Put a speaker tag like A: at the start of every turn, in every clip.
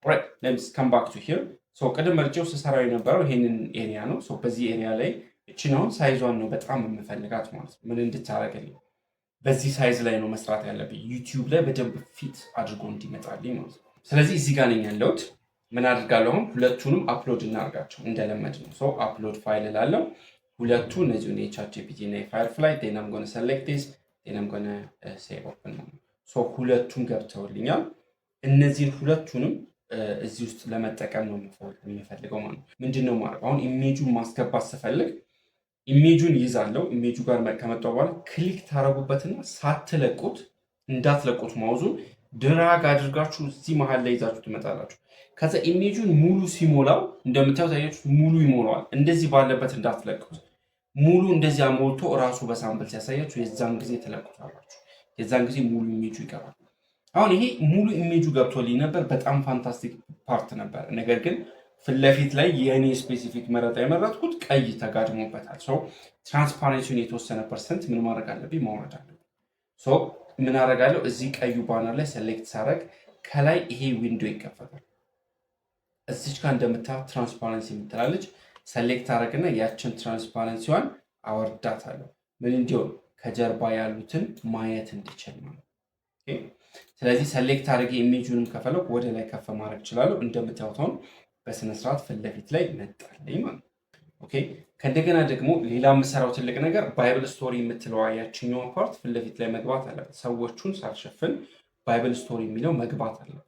A: ኦራይት ሌትስ ካም ባክ ቱ ሂር ሶ ቅድም መርጬው ስሰራው የነበረው ይሄንን ኤሪያ ነው። ሶ በዚህ ኤሪያ ላይ እቺን አሁን ሳይዟን ነው በጣም የምፈልጋት ማለት ነው። ምን እንድታረግልኝ በዚህ ሳይዝ ላይ ነው መስራት ያለብኝ ዩቲዩብ ላይ በደንብ ፊት አድርጎ እንዲመጣልኝ ማለት ነው። ስለዚህ እዚህ ጋር ነኝ ያለሁት። ምን አድርጋለሁ አሁን ሁለቱንም አፕሎድ እናርጋቸው እንደለመድ ነው። ሶ አፕሎድ ፋይል እላለሁ። ሁለቱ እነዚሁ የቻትጂፒቲ እና የፋየርፍላይ ቴናም ጎነ ሰሌክት ዲስ ቴናም ጎነ ሴቭ ኦፕን ነው። ሶ ሁለቱም ገብተውልኛል። እነዚህን ሁለቱንም እዚህ ውስጥ ለመጠቀም ነው የምፈልገው ማለት ነው። ምንድነው ማለት አሁን ኢሜጁን ማስገባት ስፈልግ ኢሜጁን ይዛለው። ኢሜጁ ጋር ከመጣው በኋላ ክሊክ ታረጉበትና ሳትለቁት እንዳትለቁት ማውዙን ድራግ አድርጋችሁ እዚህ መሃል ላይ ይዛችሁ ትመጣላችሁ። ከዛ ኢሜጁን ሙሉ ሲሞላው እንደምታዩት አያችሁ ሙሉ ይሞላዋል። እንደዚህ ባለበት እንዳትለቁት። ሙሉ እንደዚህ አሞልቶ እራሱ በሳምፕል ሲያሳያችሁ የዛን ጊዜ ትለቁታላችሁ። የዛን ጊዜ ሙሉ ኢሜጁ ይገባል። አሁን ይሄ ሙሉ ኢሜጁ ገብቶልኝ ነበር። በጣም ፋንታስቲክ ፓርት ነበር። ነገር ግን ፊት ለፊት ላይ የኔ ስፔሲፊክ መረጣ የመረጥኩት ቀይ ተጋድሞበታል። ሶ ትራንስፓረንሲውን የተወሰነ ፐርሰንት ምን ማድረግ አለብኝ ማውረድ አለብኝ። ሶ ምን አደርጋለሁ እዚህ ቀዩ ባነር ላይ ሴሌክት ሳረግ ከላይ ይሄ ዊንዶ ይከፈታል። እዚች ጋር እንደምታዩት ትራንስፓረንሲ የምትላለች ሴሌክት አረግና ያችን ትራንስፓረንሲዋን አወርዳታለሁ። ምን እንዲሆን ከጀርባ ያሉትን ማየት እንዲችል ማለት ነው። ስለዚህ ሴሌክት አድርጌ ኢሜጁንም ከፈለኩ ወደ ላይ ከፍ ማድረግ እችላለሁ። እንደምታዩት አሁን በስነ ስርዓት ፊት ለፊት ላይ መጣልኝ ማለት ነው። ኦኬ ከእንደገና ደግሞ ሌላ የምሰራው ትልቅ ነገር ባይብል ስቶሪ የምትለዋ ያችኛዋ ፓርት ፊት ለፊት ላይ መግባት አለበት። ሰዎቹን ሳልሸፍን ባይብል ስቶሪ የሚለው መግባት አለበት።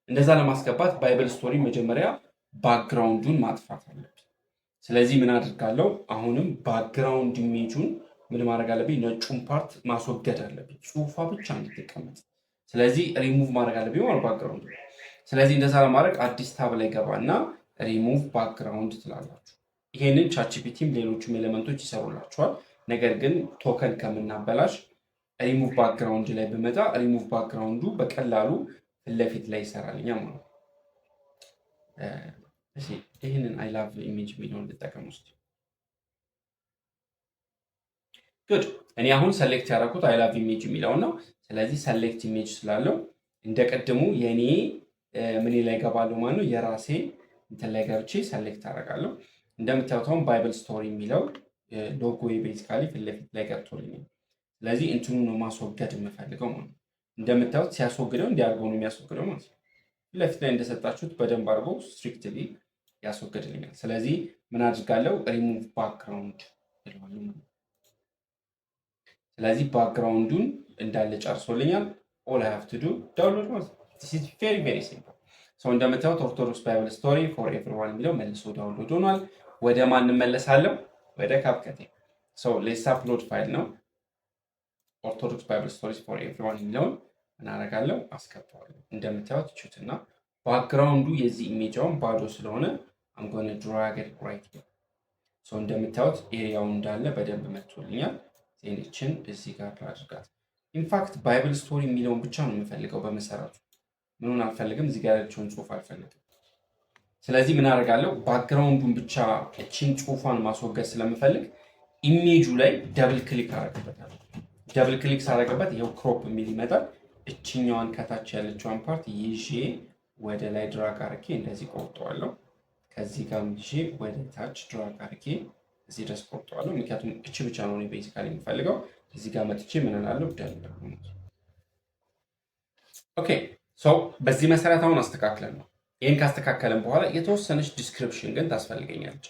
A: እንደዛ ለማስገባት ባይብል ስቶሪ መጀመሪያ ባክግራውንዱን ማጥፋት አለብኝ። ስለዚህ ምን አድርጋለሁ አሁንም ባክግራውንድ ኢሜጁን ምን ማድረግ አለብኝ ነጩን ፓርት ማስወገድ አለብኝ። ጽሁፏ ብቻ እንድትቀመጥ ስለዚህ ሪሙቭ ማድረግ አለብኝ ማለት ባክግራውንድ። ስለዚህ እንደዛ ለማድረግ አዲስ ታብ ላይ ገባና ሪሙቭ ባክግራውንድ ትላላችሁ። ይሄንን ቻትጂፒቲም ሌሎችም ኤሌመንቶች ይሰሩላችኋል። ነገር ግን ቶከን ከምናበላሽ ሪሙቭ ባክግራውንድ ላይ ብመጣ ሪሙቭ ባክግራውንዱ በቀላሉ ፊት ለፊት ላይ ይሰራልኛል ማለት ነው። ይህንን አይ ላቭ ኢሜጅ ሚሊዮን ልጠቀም ውስጥ ጉድ። እኔ አሁን ሰሌክት ያደረኩት አይ ላቭ ኢሜጅ የሚለውን ነው። ስለዚህ ሰሌክት ኢሜጅ ስላለው እንደቀድሙ የኔ ምን ላይ ገባለሁ ማለት ነው። የራሴ እንትን ላይ ገብቼ ሰሌክት አደርጋለሁ። እንደምታዩት አሁን ባይብል ስቶሪ የሚለው ሎጎ ቤዚካሊ ፊት ለፊት ላይ ገብቶልኛል። ስለዚህ እንትኑ ነው ማስወገድ የምፈልገው ማለት ነው። እንደምታዩት ሲያስወግደው እንዲያርገው ነው የሚያስወግደው ማለት ነው። ፊት ለፊት ላይ እንደሰጣችሁት በደንብ አድርጎ ስትሪክትሊ ያስወግድልኛል። ስለዚህ ምን አድርጋለሁ ሪሙቭ ባክግራውንድ እለዋለሁ። ስለዚህ ባክግራውንዱን እንዳለ ጨርሶልኛል። ኦል አይ ሃቭ ቱ ዱ ዳውንሎድ ማለት ነው። ዲስ ኢዝ ቬሪ ቬሪ ሲምፕል። ሶ እንደምታዩት ኦርቶዶክስ ባይብል ስቶሪ ፎር ኤቭሪዋን የሚለው መልሶ ዳውንሎድ ሆኗል። ወደ ማን እንመለሳለሁ? ወደ ካፕከቴ። ሶ ሌትስ አፕሎድ ፋይል ነው። ኦርቶዶክስ ባይብል ስቶሪስ ፎር ኤቭሪዋን የሚለውን እናደርጋለሁ አስገባዋለሁ። እንደምታዩት ቹትና ባክግራውንዱ የዚህ ኢሜጅውን ባዶ ስለሆነ I'm going to drag it right here. ሶ እንደምታዩት ኤሪያው እንዳለ በደንብ መጥቶልኛል። ዜንችን እዚህ ጋር ላድርጋት። ኢንፋክት ባይብል ስቶሪ የሚለውን ብቻ ነው የምፈልገው በመሰረቱ ምኑን አልፈልግም፣ እዚህ ጋር ያለችውን ጽሁፍ አልፈልግም። ስለዚህ ምን አደርጋለሁ ባክግራውንዱን ብቻ እቺን ጽሁፏን ማስወገድ ስለምፈልግ ኢሜጁ ላይ ደብል ክሊክ አደርግበታለሁ። ደብል ክሊክ ሳደርግበት ይሄው ክሮፕ የሚል ይመጣል። እቺኛዋን ከታች ያለችዋን ፓርት ይዤ ወደ ላይ ድራግ አድርጌ እንደዚህ ቆርጠዋለሁ። ከዚህ ጋር ይዤ ወደ ታች ድራግ አድርጌ እዚህ ድረስ ቆርጠዋለሁ። ምክንያቱም እቺ ብቻ ነው ቤዚካሊ የምፈልገው። እዚህ ጋር መጥቼ ምን እላለሁ ደል። ኦኬ ሶ በዚህ መሰረት አሁን አስተካክለን ነው። ይሄን ካስተካከለን በኋላ የተወሰነች ዲስክሪፕሽን ግን ታስፈልገኛለች።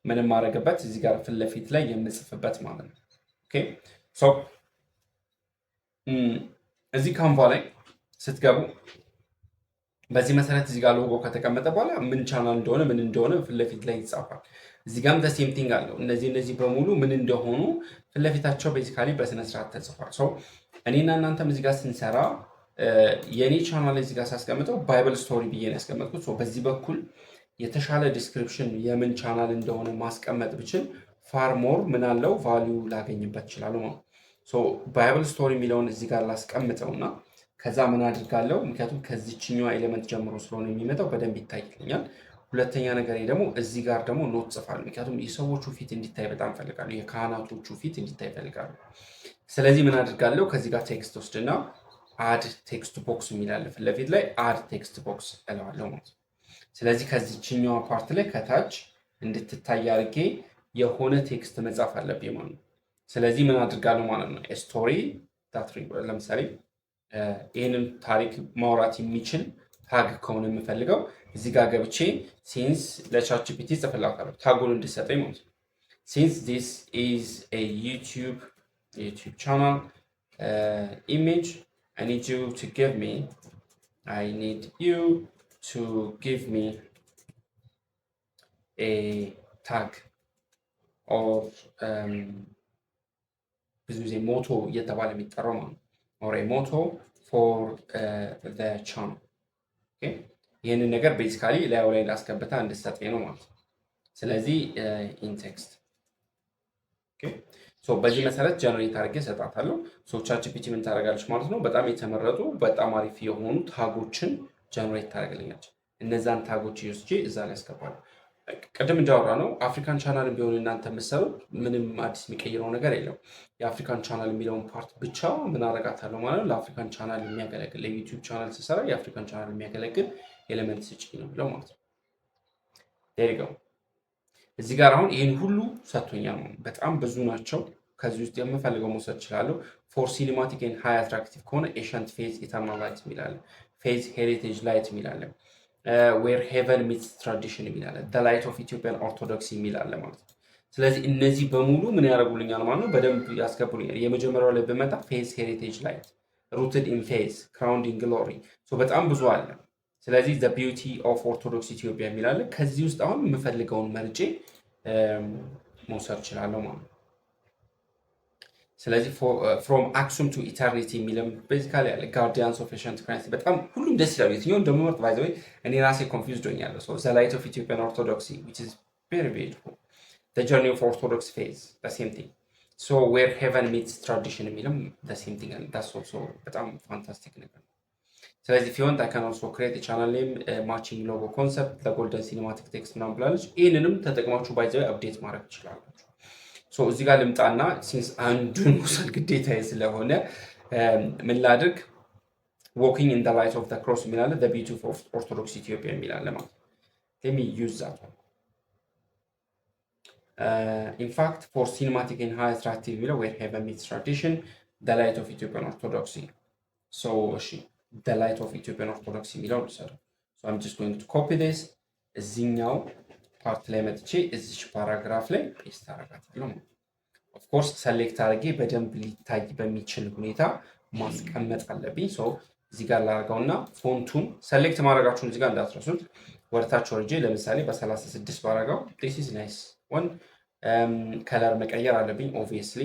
A: ምንም ማድረግበት እዚህ ጋር ፊት ለፊት ላይ የምጽፍበት ማለት ነው። ኦኬ ሶ እዚህ ካንቫ ላይ ስትገቡ በዚህ መሰረት እዚህ ጋር ሎጎ ከተቀመጠ በኋላ ምን ቻናል እንደሆነ ምን እንደሆነ ፊት ለፊት ላይ ይጻፋል። እዚህ ጋርም ሴም ቲንግ አለው። እነዚህ በሙሉ ምን እንደሆኑ ፊት ለፊታቸው ቤዚካሊ በስነ ስርዓት ተጽፏል። ሶ እኔና እናንተም እዚህ ጋር ስንሰራ የኔ ቻናል እዚህ ጋር ሳስቀምጠው ባይብል ስቶሪ ብዬ ነው ያስቀመጥኩት። ሶ በዚህ በኩል የተሻለ ዲስክሪፕሽን የምን ቻናል እንደሆነ ማስቀመጥ ብችል ፋር ሞር ምን አለው ቫልዩ ላገኝበት ይችላል ማለት ሶ ባይብል ስቶሪ የሚለውን እዚህ ጋር ላስቀምጠውና ከዛ ምን አድርጋለሁ ምክንያቱም ከዚህኛው ኤሌመንት ጀምሮ ስለሆነ የሚመጣው በደንብ ይታይልኛል። ሁለተኛ ነገር ደግሞ እዚህ ጋር ደግሞ ኖት ጽፋለሁ። ምክንያቱም የሰዎቹ ፊት እንዲታይ በጣም ፈልጋለሁ። የካህናቶቹ ፊት እንዲታይ ፈልጋለሁ። ስለዚህ ምን አድርጋለሁ ከዚህ ጋር ቴክስት ወስድና አድ ቴክስት ቦክስ የሚላለ ፊት ለፊት ላይ አድ ቴክስት ቦክስ እለዋለሁ ማለት ነው። ስለዚህ ከዚችኛዋ ፓርት ላይ ከታች እንድትታይ አድርጌ የሆነ ቴክስት መጻፍ አለብኝ ማለት ነው። ስለዚህ ምን አድርጋለሁ ማለት ነው ስቶሪ ለምሳሌ ይህንን ታሪክ ማውራት የሚችል ታግ ከሆነ የምፈልገው እዚህ ጋር ገብቼ ሲንስ ለቻትጂፒቲ ጽፍላታለሁ ታጉን እንድሰጠኝ ማለት ነው። ሲንስ ዲስ ኢዝ ኤ ዩቲዩብ ቻናል ኢሜጅ I need you to give me a tag or ብዙ ጊዜ ሞቶ እየተባለ የሚጠራው ማለት ነው or a motto for the channel ይህንን ነገር ቤዚካሊ ላዩ ላይ ላስገብታ እንድሰጠኝ ነው ማለት ነው። ስለዚህ ኢንቴክስት በዚህ መሰረት ጀነሬት አድርጌ እሰጣታለሁ። ቻትጂፒቲ ምን ታደርጋለች ማለት ነው? በጣም የተመረጡ በጣም አሪፍ የሆኑ ታጎችን ጀነሬት ታደርግልኛለች። እነዛን ታጎች ይወስጄ እዛ ላይ ያስገባለሁ። ቅድም እንዳወራ ነው አፍሪካን ቻናል ቢሆን እናንተ የምትሰሩት ምንም አዲስ የሚቀይረው ነገር የለም። የአፍሪካን ቻናል የሚለውን ፓርት ብቻ ምን አደርጋታለሁ ማለት ነው ለአፍሪካን ቻናል የሚያገለግል ለዩቲዩብ ቻናል ስሰራ የአፍሪካን ቻናል የሚያገለግል ኤሌመንት ስጭ ነው ብለው ማለት ነው። ዴሪጋው እዚህ ጋር አሁን ይህን ሁሉ ሰጥቶኛል ማለት በጣም ብዙ ናቸው። ከዚህ ውስጥ የምፈልገው መውሰድ እችላለሁ። ፎር ሲኒማቲክ ኤንድ ሃይ አትራክቲቭ ከሆነ ኤሸንት ፌዝ ኢተርናል ላይት የሚላለ ፌዝ ሄሪቴጅ ላይት የሚላለ ዌር ሄቨን ሚትስ ትራዲሽን የሚላለ ዘ ላይት ኦፍ ኢትዮጵያን ኦርቶዶክስ የሚላለ ማለት ነው። ስለዚህ እነዚህ በሙሉ ምን ያደርጉልኛል ማለት ነው በደንብ ያስገቡልኛል። የመጀመሪያው ላይ በመጣ ፌዝ ሄሪቴጅ ላይት ሩትድ ኢን ፌዝ ክራውንድ ኢን ግሎሪ በጣም ብዙ አለ። ስለዚህ ዘ ቢዩቲ ኦፍ ኦርቶዶክስ ኢትዮጵያ የሚላለ ከዚህ ውስጥ አሁን የምፈልገውን መርጬ መውሰድ እችላለሁ ማለት ነው። ስለዚህ ፍሮም አክሱም ቱ ኢተርኒቲ የሚልም ቤዚካሊ ያለ ጋርዲያንስ ኦፍ ኤንሸንት ክራይስት በጣም ሁሉም ደስ ይላሉ። የትኛው እንደምመርጥ ባይ ዘ ወይ እኔ ራሴ ኮንፊውዝድ ሆኛለሁ። ዘ ላይት ኦፍ ኢትዮጵያን ኦርቶዶክሲ which is very beautiful the journey of orthodox faith the same thing so where heaven meets tradition የሚልም the same thing and that's also በጣም ፋንታስቲክ ነገር ነው። ስለዚህ ፊዮንት I can also create a channel name matching logo concept ለጎልደን ሲኒማቲክ ቴክስት ምናምን ብላለች። ይህንንም ተጠቅማችሁ ባይ ዘ ወይ አፕዴት ማድረግ ትችላላችሁ። እዚህ ጋር ልምጣና ሲንስ አንዱን መውሰድ ግዴታዬ ስለሆነ ምን ላድርግ walking in the light of the cross የሚላለ the beauty of orthodox Ethiopia የሚላለ ማለት let me use that one in fact for cinematic and high attractive የሚለው where heaven meets tradition the light of Ethiopian orthodoxy so the light of Ethiopian orthodoxy የሚለው ልሰራው I'm just going to copy this እዚህኛው ፓርት ላይ መጥቼ እዚች ፓራግራፍ ላይ ፔስት አደርጋታለሁ። ኦፍ ኮርስ ሰሌክት አድርጌ በደንብ ሊታይ በሚችል ሁኔታ ማስቀመጥ አለብኝ። እዚህ ጋር ላደርገውና ፎንቱን ሰሌክት ማድረጋችሁን እዚህ ጋር እንዳትረሱት። ወርታች ወርጄ ለምሳሌ በ36 ባረጋው this is nice one ከለር መቀየር አለብኝ ኦብቪየስሊ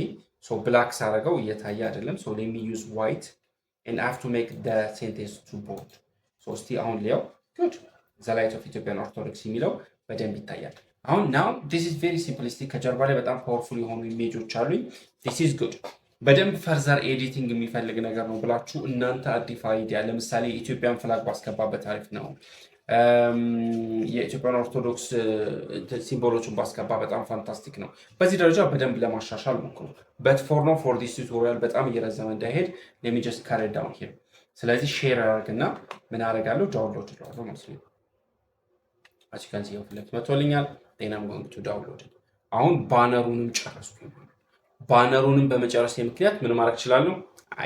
A: ብላክ ሳደርገው እየታየ አይደለም። let me use white and I have to make the sentence too bold እስቲ አሁን ሊያው good the light of Ethiopian Orthodox የሚለው በደንብ ይታያል። አሁን now this is very simplistic ከጀርባ ላይ በጣም ፓወርፉል የሆኑ ኢሜጆች አሉኝ። this is good በደንብ ፈርዘር ኤዲቲንግ የሚፈልግ ነገር ነው ብላችሁ እናንተ አዲስ አይዲያ ለምሳሌ ኢትዮጵያን ፍላግ ባስገባበት አሪፍ ነው። የኢትዮጵያን ኦርቶዶክስ ሲምቦሎችን ባስገባ በጣም ፋንታስቲክ ነው። በዚህ ደረጃ በደንብ ለማሻሻል ሞክሩ። but for now for this tutorial በጣም እየረዘመ እንዳይሄድ let me just cut it down here ስለዚህ ሼር አድርግና ምን አደርጋለሁ ዳውንሎድ አደርጋለሁ ማለት ነው። as you can see ፊት ለፊት መጥቶልኛል። then I'm going to download it አሁን ባነሩንም ጨረስኩኝ። ባነሩንም በመጨረስ ምክንያት ምን ማድረግ እችላለሁ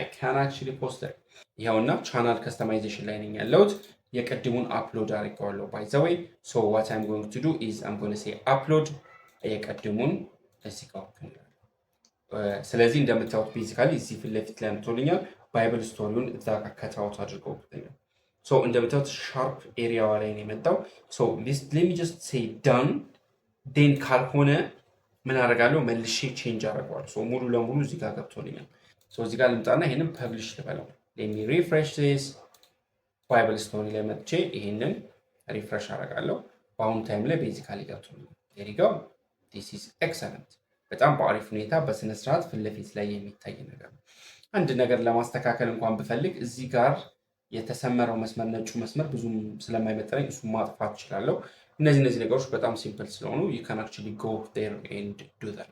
A: I can actually post it ይሄውና ቻናል ከስተማይዜሽን ላይ ነኝ ያለሁት። የቀድሙን አፕሎድ አድርጌዋለሁ by the way so what I'm going to do is I'm going to say upload የቀድሙን እዚህ ጋር ስለዚህ እንደምታዩት ቤዚካሊ እዚህ ፊት ለፊት ላይ መጥቶልኛል። ባይብል ስቶሪውን እዛ ጋር ከታውት አድርገውልኛል። እንደምታዩት ሻርፕ ኤሪያዋ ላይ ነው የመጣው። let me just say done then ካልሆነ ምን አደርጋለሁ መልሼ ቼንጅ አደርገዋለሁ። ሙሉ ለሙሉ እዚህ ጋር ገብቶልኛል። እዚህ ጋር ልምጣና ይሄንን ፐብሊሽ ልበለው። let me refresh this ባይብል ስቶሪ ላይ መጥቼ ይሄንን ሪፍሬሽ አደርጋለሁ። በአሁኑ ታይም ላይ ቤዚካሊ ገብቶልኛል። there you go this is excellent በጣም በአሪፍ ሁኔታ በስነ ስርዓት ፊት ለፊት ላይ የሚታይ ነገር ነው። አንድ ነገር ለማስተካከል እንኳን ብፈልግ እዚህ ጋር የተሰመረው መስመር ነጩ መስመር ብዙም ስለማይመጣኝ እሱ ማጥፋት እችላለሁ። እነዚህ ነገሮች በጣም ሲምፕል ስለሆኑ you can actually go there and do that